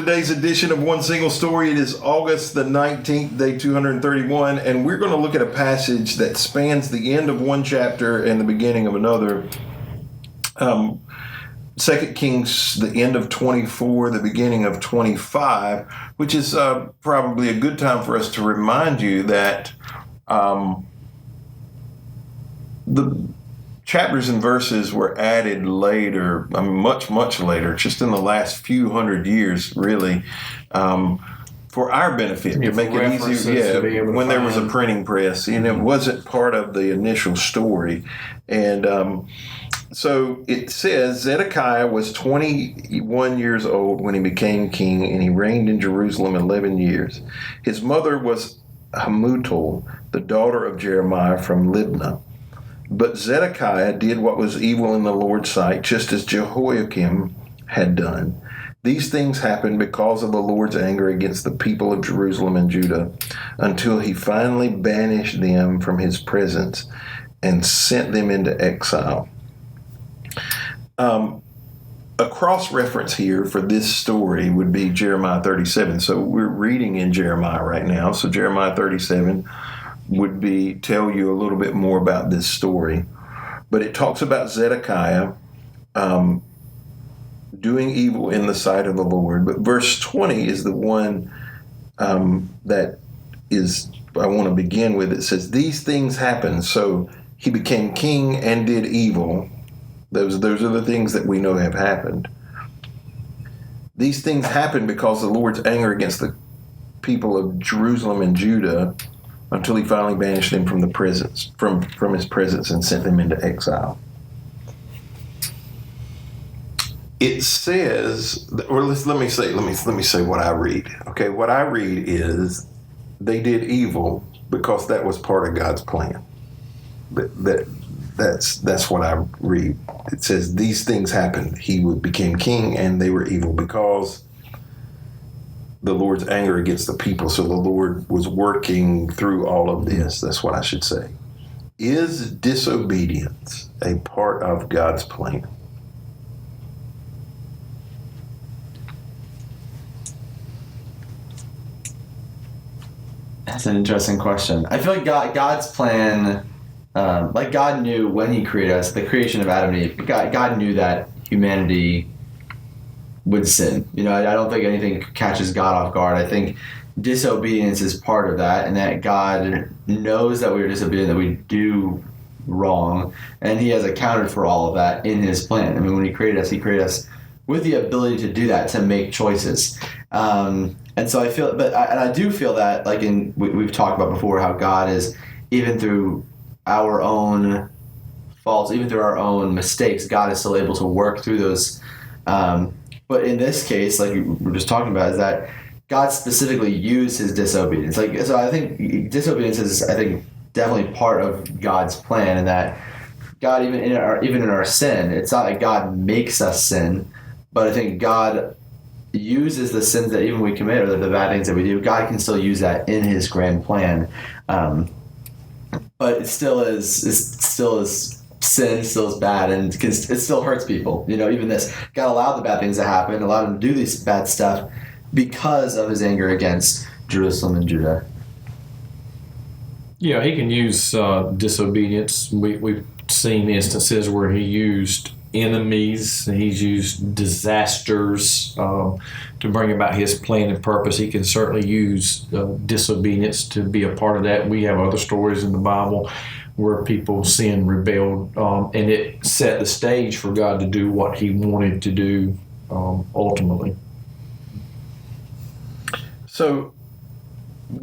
today's edition of One Single Story. It is August the 19th, day 231, and we're going to look at a passage that spans the end of one chapter and the beginning of another. 2 Kings, the end of 24, the beginning of 25, which is probably a good time for us to remind you that the chapters and verses were added later, much later, just in the last few hundred years, really, for our benefit, to make it easier. When there was a printing press, and it wasn't part of the initial story. And so it says, Zedekiah was 21 years old when he became king, and he reigned in Jerusalem 11 years. His mother was Hamutal, the daughter of Jeremiah from Libnah. But Zedekiah did what was evil in the Lord's sight, just as Jehoiakim had done. These things happened because of the Lord's anger against the people of Jerusalem and Judah, until he finally banished them from his presence and sent them into exile. A cross-reference here for this story would be Jeremiah 37. So we're reading in Jeremiah right now. So Jeremiah 37 would tell you a little bit more about this story. But it talks about Zedekiah doing evil in the sight of the Lord. But verse 20 is the one that is, I want to begin with. It says, these things happened. So he became king and did evil. Those are the things that we know have happened. These things happened because the Lord's anger against the people of Jerusalem and Judah, until he finally banished them from the presence, from his presence, and sent them into exile. It says, or let me say what I read. Okay, what I read is they did evil because that was part of God's plan. That's what I read. It says these things happened. He became king, and they were evil because the Lord's anger against the people. So the Lord was working through all of this. That's what I should say. Is disobedience a part of God's plan? That's an interesting question. I feel like God's plan, like God knew when he created us, the creation of Adam and Eve, God knew that humanity would sin. I don't think anything catches God off guard. I think disobedience is part of that, and that God knows that we are disobedient, that we do wrong, and he has accounted for all of that in his plan. I mean, when he created us with the ability to do that, to make choices. And so I feel, I do feel that, like we've talked about before, how God is, even through our own faults, even through our own mistakes, God is still able to work through those. But in this case, like we were just talking about, is that God specifically used his disobedience. So I think disobedience is, definitely part of God's plan, and that God, even in our sin, it's not like God makes us sin, but I think God uses the sins that even we commit, or the bad things that we do. God can still use that in his grand plan, but it still is sin, still is bad, and it still hurts people. Even this, God allowed the bad things to happen, allowed him to do this bad stuff because of his anger against Jerusalem and Judah. Yeah, he can use disobedience. We've seen instances where he used enemies, he's used disasters to bring about his plan and purpose. He can certainly use disobedience to be a part of that. We have other stories in the Bible where people sinned, rebelled, and it set the stage for God to do what he wanted to do ultimately. So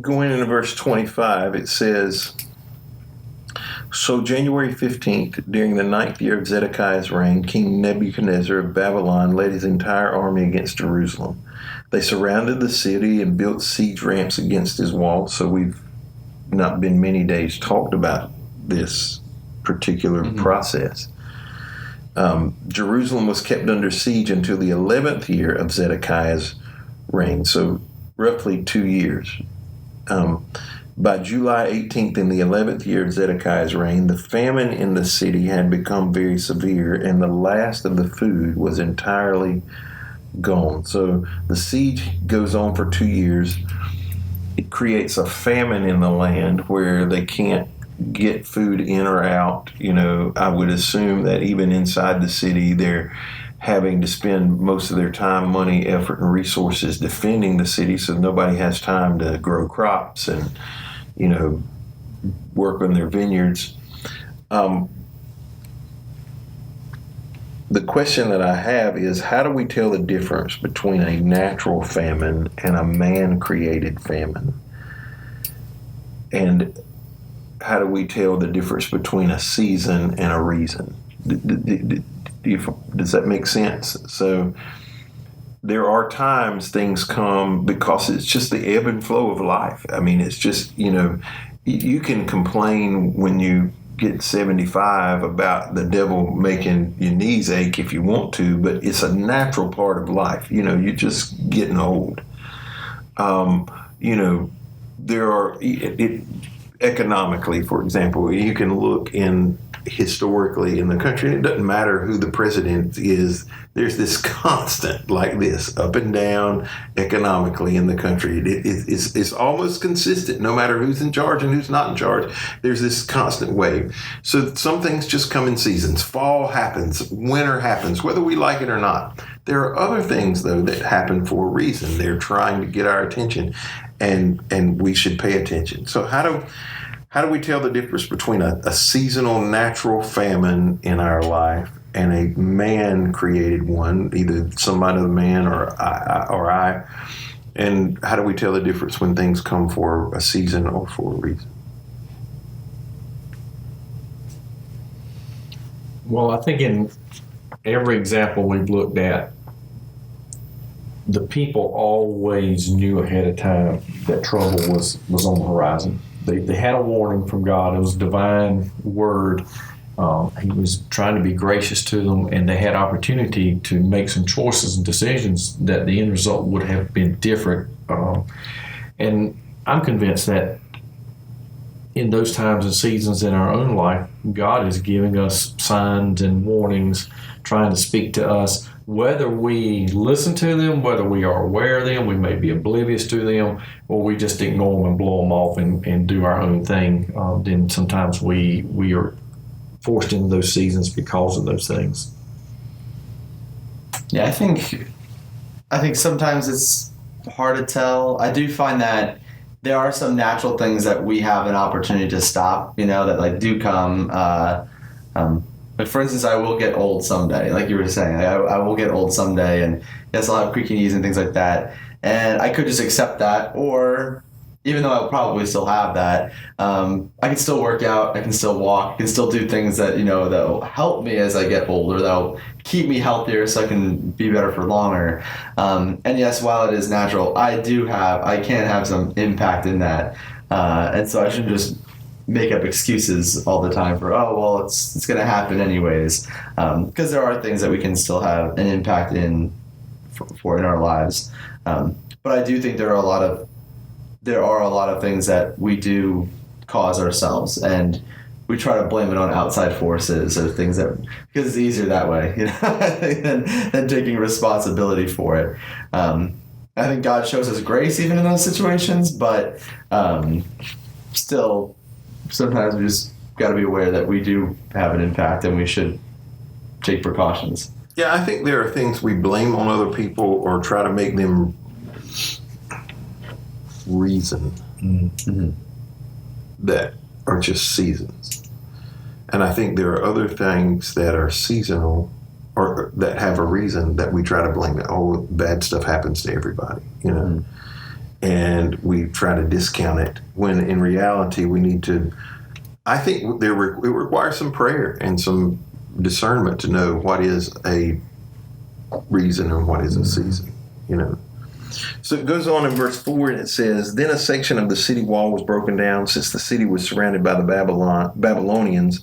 going into verse 25, it says, so January 15th, during the 9th year of Zedekiah's reign, King Nebuchadnezzar of Babylon led his entire army against Jerusalem. They surrounded the city and built siege ramps against his walls. So we've not been many days talked about this particular process. Jerusalem was kept under siege until the 11th year of Zedekiah's reign, so roughly 2 years. By July 18th, in the 11th year of Zedekiah's reign, the famine in the city had become very severe, and the last of the food was entirely gone. So the siege goes on for 2 years. It creates a famine in the land where they can't get food in or out. I would assume that even inside the city, they're having to spend most of their time, money, effort, and resources defending the city, so nobody has time to grow crops and, work on their vineyards. The question that I have is, how do we tell the difference between a natural famine and a man-created famine? And how do we tell the difference between a season and a reason? Does that make sense? So there are times things come because it's just the ebb and flow of life. I mean, it's just, you can complain when you get 75 about the devil making your knees ache if you want to, but it's a natural part of life. You're just getting old. There are, economically, for example, you can look historically in the country, it doesn't matter who the president is, there's this constant like this, up and down economically in the country. It's almost consistent, no matter who's in charge and who's not in charge. There's this constant wave. So some things just come in seasons. Fall happens, winter happens, whether we like it or not. There are other things, though, that happen for a reason. They're trying to get our attention, and we should pay attention. So how do we tell the difference between a seasonal natural famine in our life and a man-created one, either some other man or I? And how do we tell the difference when things come for a season or for a reason? Well, I think in every example we've looked at, the people always knew ahead of time that trouble was on the horizon. They had a warning from God. It was a divine word. He was trying to be gracious to them, and they had opportunity to make some choices and decisions that the end result would have been different. And I'm convinced that in those times and seasons in our own life, God is giving us signs and warnings, trying to speak to us. Whether we listen to them, whether we are aware of them, we may be oblivious to them, or we just ignore them and blow them off and do our own thing, then sometimes we are forced into those seasons because of those things. Yeah, I think sometimes it's hard to tell. I do find that there are some natural things that we have an opportunity to stop, that do come. But for instance, I will get old someday, like you were saying. I will get old someday, and yes, I'll have creaky knees and things like that. And I could just accept that, or even though I'll probably still have that, I can still work out, I can still walk, I can still do things that that'll help me as I get older, that'll keep me healthier so I can be better for longer. And yes, while it is natural, I can have some impact in that, and so I shouldn't just make up excuses all the time for, it's going to happen anyways, because there are things that we can still have an impact in our lives. But I do think there are a lot of things that we do cause ourselves, and we try to blame it on outside forces or things because it's easier that way, than taking responsibility for it. I think God shows us grace even in those situations, but still, sometimes we just got to be aware that we do have an impact and we should take precautions. Yeah, I think there are things we blame on other people or try to make them reason that are just seasons. And I think there are other things that are seasonal or that have a reason that we try to blame it. Oh, bad stuff happens to everybody, and we try to discount it when in reality we need to. I think it requires some prayer and some discernment to know what is a reason and what is a season, So it goes on in verse 4 and it says, "Then a section of the city wall was broken down. Since the city was surrounded by the Babylonians,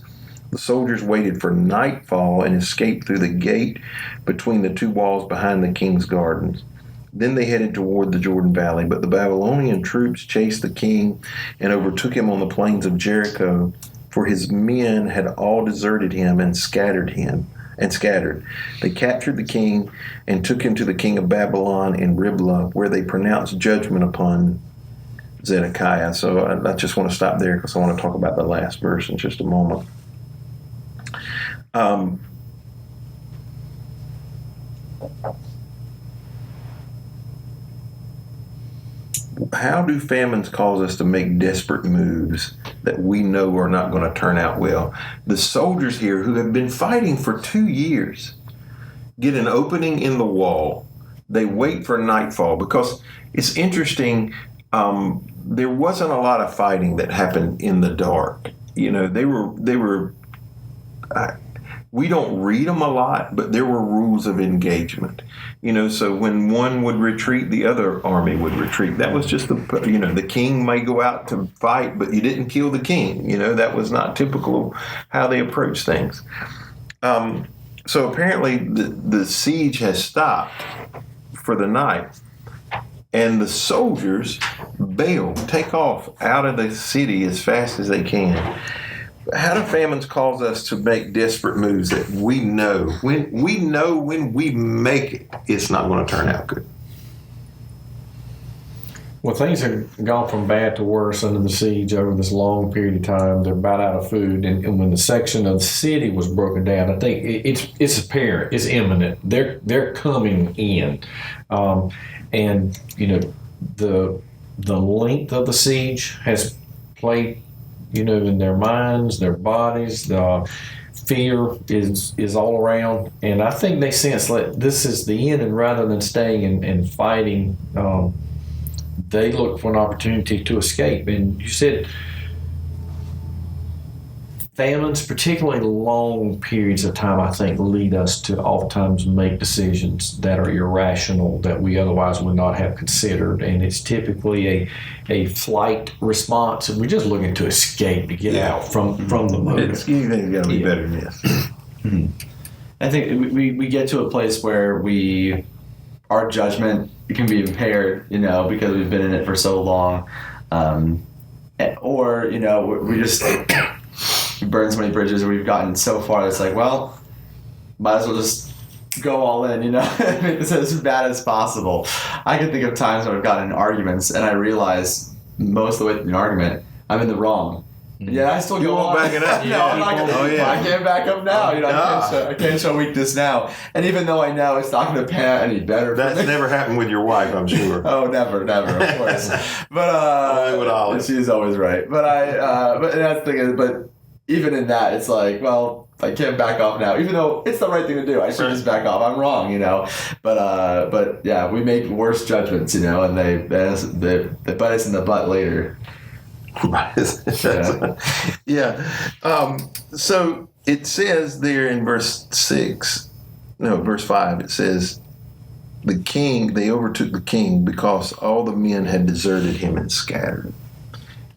the soldiers waited for nightfall and escaped through the gate between the two walls behind the king's gardens. Then they headed toward the Jordan Valley, but the Babylonian troops chased the king and overtook him on the plains of Jericho, for his men had all deserted him and scattered him and scattered. They captured the king and took him to the king of Babylon in Riblah, where they pronounced judgment upon Zedekiah. So I just want to stop there because I want to talk about the last verse in just a moment. How do famines cause us to make desperate moves that we know are not going to turn out well? The soldiers here who have been fighting for 2 years get an opening in the wall. They wait for nightfall because it's interesting. There wasn't a lot of fighting that happened in the dark. You know, they were. We don't read them a lot, but there were rules of engagement. You know, so when one would retreat, the other army would retreat. That was just the king may go out to fight, but you didn't kill the king. You know, that was not typical of how they approached things. So apparently the siege has stopped for the night. And the soldiers bail, take off out of the city as fast as they can. How do famines cause us to make desperate moves that we know when we make it, it's not going to turn out good? Well, things have gone from bad to worse under the siege over this long period of time. They're about out of food, and when the section of the city was broken down, I think it's apparent, it's imminent. They're coming in, and you know the length of the siege has played, you know, in their minds, their bodies. The fear is all around, and I think they sense that this is the end, and rather than staying and fighting, they look for an opportunity to escape. And you said famines, particularly long periods of time, I think lead us to oftentimes make decisions that are irrational that we otherwise would not have considered. And it's typically a flight response, and we're just looking to escape, to get out from the motive. Anything's got to be better than this. I think we get to a place where our judgment can be impaired, you know, because we've been in it for so long, or you know, we just burn so many bridges, or we've gotten so far it's like, well, might as well just go all in, you know, make this as bad as possible. I can think of times when I've gotten in arguments and I realize most of the way through the argument I'm in the wrong. Yeah, I still go on. Back it up. No, I'm not gonna. I can't back up now. You know, I can't show weakness now. And even though I know it's not going to pan out any better. That's never happened with your wife, I'm sure. Oh, never, of course. But she's always right. But that's the thing. But even in that, it's like, well, I can't back off now, even though it's the right thing to do. I should just back off. I'm wrong, you know. But yeah, we make worse judgments, you know, and they bite us in the butt later. Yeah. So it says there in verse 5, it says they overtook the king because all the men had deserted him and scattered.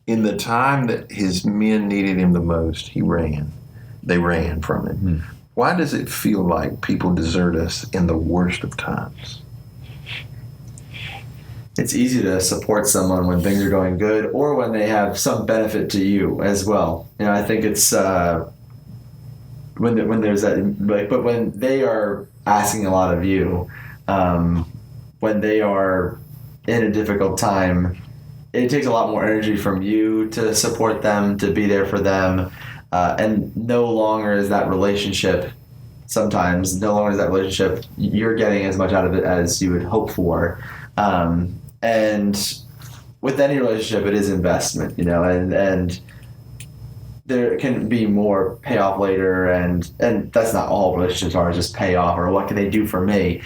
In the time that his men needed him the most, they ran from him. Why does it feel like people desert us in the worst of times? It's easy to support someone when things are going good or when they have some benefit to you as well. You know, I think it's when there's that, but when they are asking a lot of you, when they are in a difficult time, it takes a lot more energy from you to support them, to be there for them, and no longer is that relationship. Sometimes no longer is that relationship you're getting as much out of it as you would hope for. And with any relationship, it is investment, you know, and there can be more payoff later, and that's not all relationships are, just payoff or what can they do for me.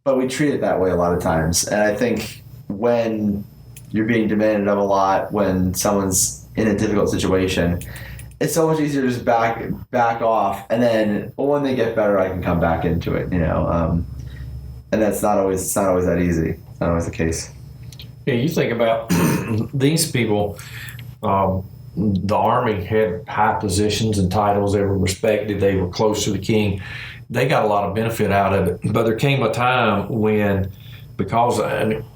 But we treat it that way a lot of times. And I think when you're being demanded of a lot, when someone's in a difficult situation, it's so much easier to just back off, and then when they get better, I can come back into it, you know. And it's not always that easy. It's not always the case. Yeah, you think about these people, the army had high positions and titles. They were respected. They were close to the king. They got a lot of benefit out of it. But there came a time when, because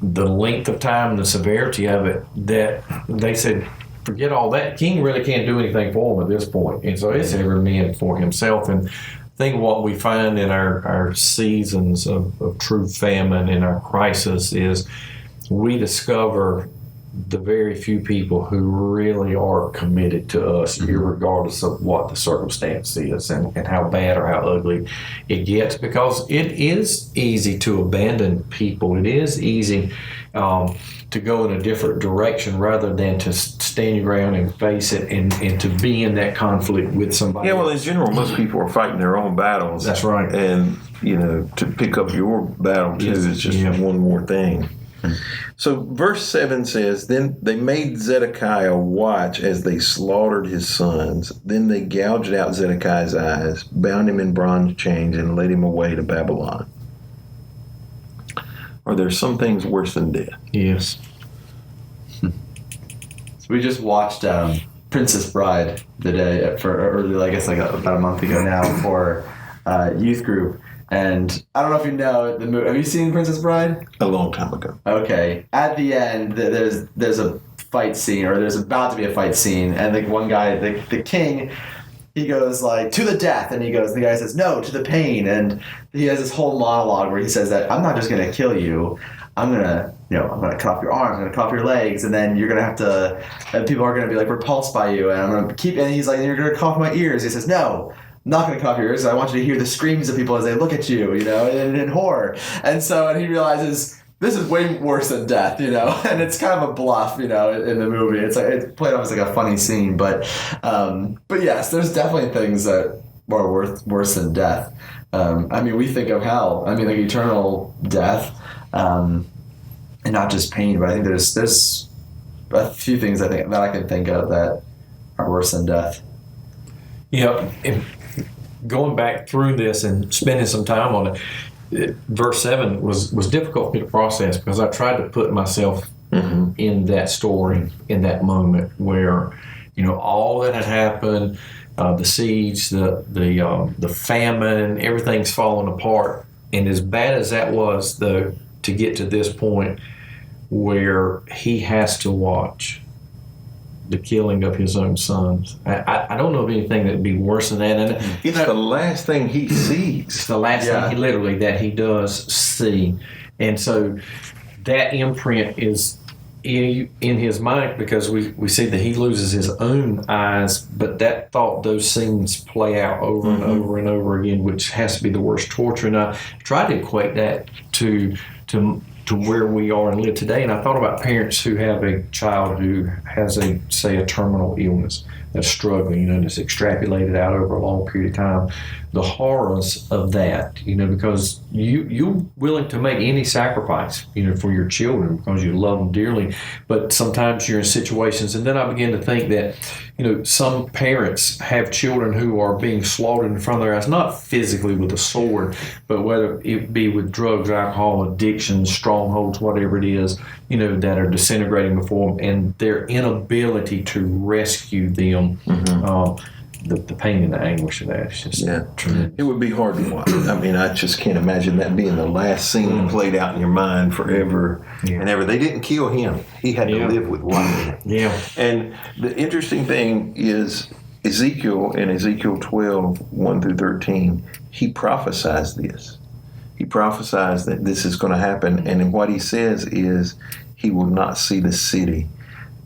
the length of time and the severity of it, that they said, forget all that. King really can't do anything for him at this point. And so it's every man for himself. And think what we find in our seasons of true famine and our crisis is we discover the very few people who really are committed to us, regardless of what the circumstance is and how bad or how ugly it gets, because it is easy to abandon people. It is easy to go in a different direction rather than to stand your ground and face it and to be in that conflict with somebody. Yeah, well, in general, most people are fighting their own battles. That's right. And, to pick up your battle, too, is just one more thing. So verse 7 says, Then they made Zedekiah watch as they slaughtered his sons. Then they gouged out Zedekiah's eyes, bound him in bronze chains, and led him away to Babylon. Are there some things worse than death? Yes. So we just watched Princess Bride about a month ago now for youth group. And I don't know if you know the movie. Have you seen Princess Bride? A long time ago. Okay. At the end, there's a fight scene, or there's about to be a fight scene, and the one guy, the king, he goes like, to the death, and the guy says, no, to the pain, and he has this whole monologue where he says that I'm not just gonna kill you, I'm gonna cut off your arms, I'm gonna cut off your legs, and then you're gonna have to, and people are gonna be like repulsed by you, and I'm gonna keep, and he's like, you're gonna cut off my ears. He says, no, I'm not going to cut off your ears. I want you to hear the screams of people as they look at you, in horror. And he realizes this is way worse than death, and it's kind of a bluff, in the movie. It's played off as like a funny scene, but yes, there's definitely things that are worse than death. We think of hell. Like eternal death, and not just pain, but I think there's a few things that I can think of that are worse than death. Yeah. Going back through this and spending some time on it, verse 7 was difficult for me to process because I tried to put myself in that story, in that moment where, all that had happened, the siege, the famine, everything's falling apart. And as bad as that was, though, to get to this point where he has to watch the killing of his own sons. I don't know of anything that would be worse than that. And it's the last thing he sees. It's the last thing that he does see. And so that imprint is in his mind because we see that he loses his own eyes, but that thought, those scenes play out over and over and over again, which has to be the worst torture. And I tried to equate that to where we are and live today. And I thought about parents who have a child who has a terminal illness that's struggling, that's extrapolated out over a long period of time. The horrors of that, because you're willing to make any sacrifice, for your children because you love them dearly. But sometimes you're in situations, and then I begin to think that, some parents have children who are being slaughtered in front of their eyes, not physically with a sword, but whether it be with drugs, alcohol, addiction, strongholds, whatever it is, that are disintegrating before them, and their inability to rescue them. The pain and the anguish of that is just tremendous. It would be hard to watch. I just can't imagine that being the last scene played out in your mind forever and ever. They didn't kill him. He had to live with watching it. Yeah. And the interesting thing is Ezekiel, in Ezekiel 12, 1 through 13, he prophesies this. He prophesies that this is going to happen. And what he says is he will not see the city.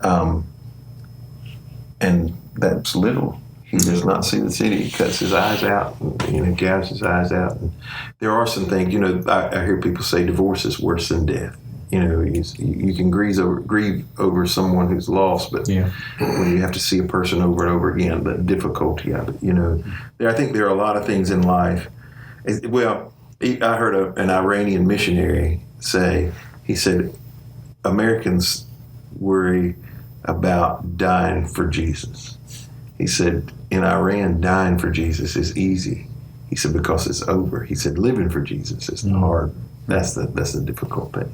And that's literal. He does not see the city. He cuts his eyes out, and gouges his eyes out. And there are some things, I hear people say divorce is worse than death. You can grieve over someone who's lost, but when you have to see a person over and over again, the difficulty of it, I think there are a lot of things in life. Well, I heard an Iranian missionary say, he said, Americans worry about dying for Jesus. He said, in Iran, dying for Jesus is easy. He said, because it's over. He said, living for Jesus is hard. That's the difficult thing.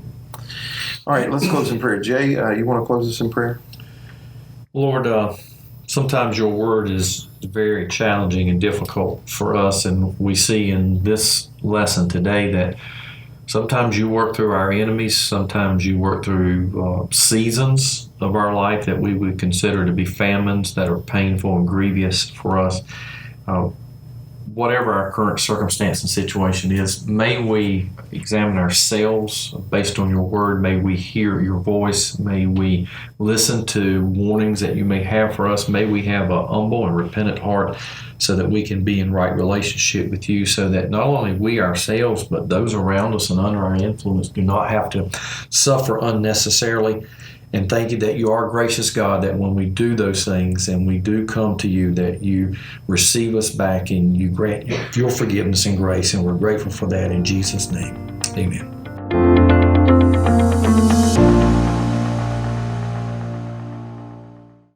All right, let's close in prayer. Jay, you want to close us in prayer? Lord, sometimes your word is very challenging and difficult for us, and we see in this lesson today that sometimes you work through our enemies, sometimes you work through seasons of our life that we would consider to be famines that are painful and grievous for us. whatever our current circumstance and situation is, may we examine ourselves based on your word. May we hear your voice. May we listen to warnings that you may have for us. May we have a humble and repentant heart so that we can be in right relationship with you, so that not only we ourselves, but those around us and under our influence do not have to suffer unnecessarily. And thank you that you are a gracious God, that when we do those things and we do come to you, that you receive us back and you grant your forgiveness and grace. And we're grateful for that in Jesus' name. Amen.